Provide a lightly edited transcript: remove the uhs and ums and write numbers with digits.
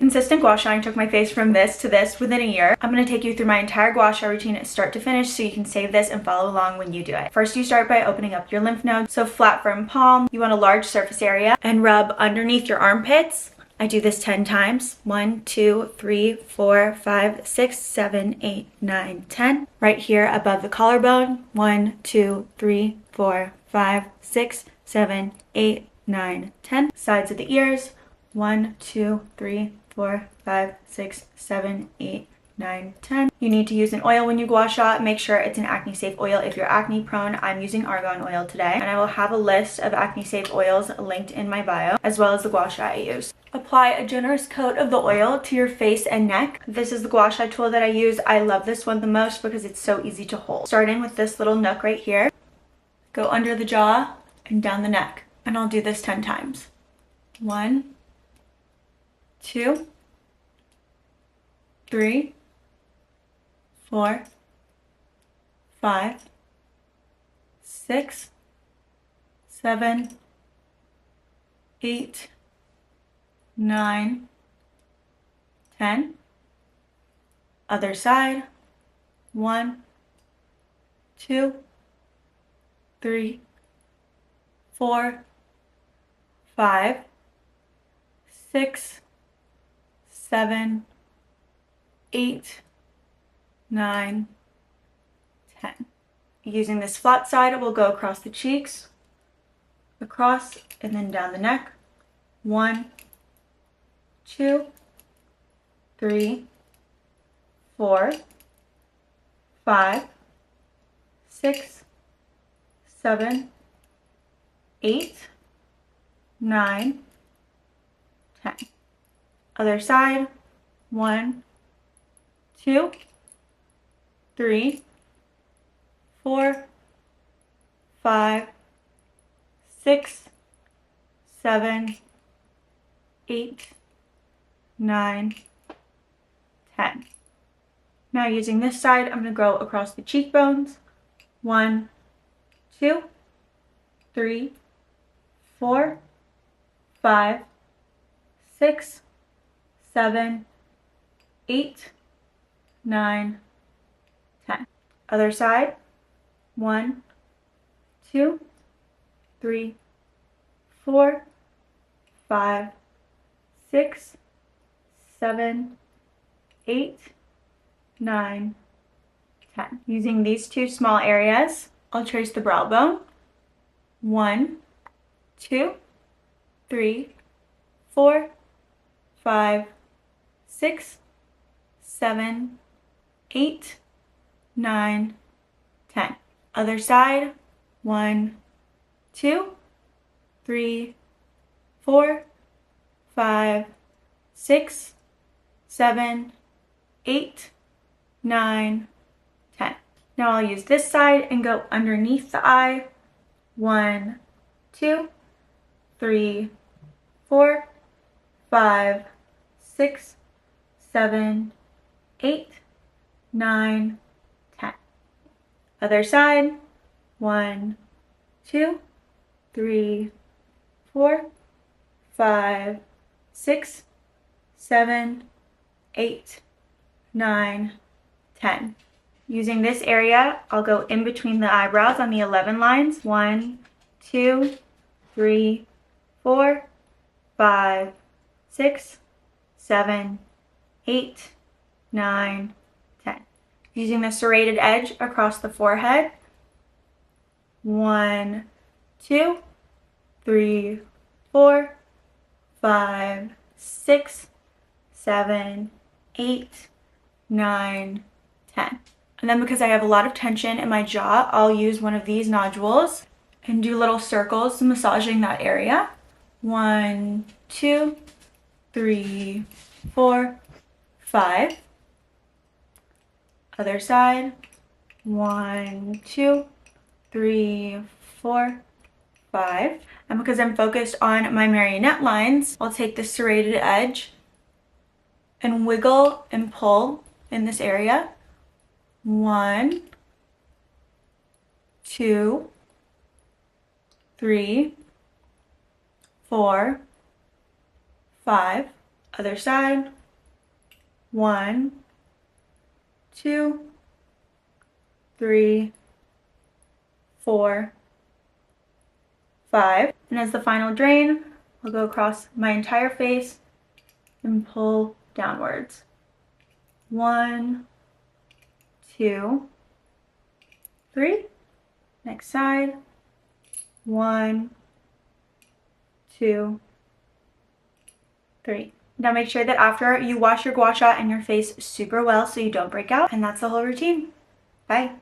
consistent gua sha, took my face from this to this within a year. I'm going to take you through my entire gua sha routine start to finish so you can save this and follow along when you do it. First, you start by opening up your lymph nodes. So flat firm palm, you want a large surface area, and rub underneath your armpits. I do this 10 times. 1, 2, 3, 4, 5, 6, 7, 8, 9, 10. Right here above the collarbone. 1, 2, 3, 4, 5, 6, 7, 8, 9, 10. Sides of the ears. 1, 2, 3, 4, 5, 6, 7, 8, 9, 10. You need to use an oil when you gua sha. Make sure it's an acne safe oil. If you're acne prone, I'm using argan oil today, and I will have a list of acne safe oils linked in my bio, as well as the gua sha I use. Apply a generous coat of the oil to your face and neck. This is the gua sha tool that I use. I love this one the most because it's so easy to hold. Starting with this little nook right here, go under the jaw and down the neck, and I'll do this 10 times. 1, 2, 3, 4, 5, 6, 7, 8, 9, 10. Other side. 1, 2, 3, 4, 5, 6, 7, 8, 9, 10. Using this flat side, we'll go across the cheeks, across, and then down the neck. 1, 2, 3, 4, 5, 6, 7, 8, 9, 10. Other side. 1, 2, 3, 4, 5, 6, 7, 8, 9, 10. Now using this side, I'm going to go across the cheekbones. 1, 2, 3, 4, 5, 6, 7, 8, 9, 10. Other side. 1, 2, 3, 4, 5, 6, 7, 8, 9, 10. Using these two small areas, I'll trace the brow bone. 1, 2, 3, 4, 5, 6, 7, 8, 9, 10. Other side. 1, 2, 3, 4, 5, 6, 7, 8, 9, 10. Now I'll use this side and go underneath the eye. 1, 2, 3, 4, 5, 6, 7, 8, 9, 10. Other side. 1, 2, 3, 4, 5, 6, 7, 8, 9, 10. Using this area, I'll go in between the eyebrows on the 11 lines. 1, 2, 3, 4, 5, 6, 7, 8, 9, 10. Using the serrated edge across the forehead. 1, 2, 3, 4, 5, 6, 7, 8, 9, 10. And then because I have a lot of tension in my jaw, I'll use one of these nodules and do little circles massaging that area. 1, 2, 3, 4, 5. Other side. 1, 2, 3, 4, 5. And because I'm focused on my marionette lines, I'll take the serrated edge and wiggle and pull in this area. 1, 2, 3, 4, 5. Other side. 1, 2, 3, 4, 5. And as the final drain, I'll go across my entire face and pull downwards. 1, 2, 3. Next side. 1, 2, 3. Now make sure that after you wash your gua sha and your face super well so you don't break out. And that's the whole routine. Bye.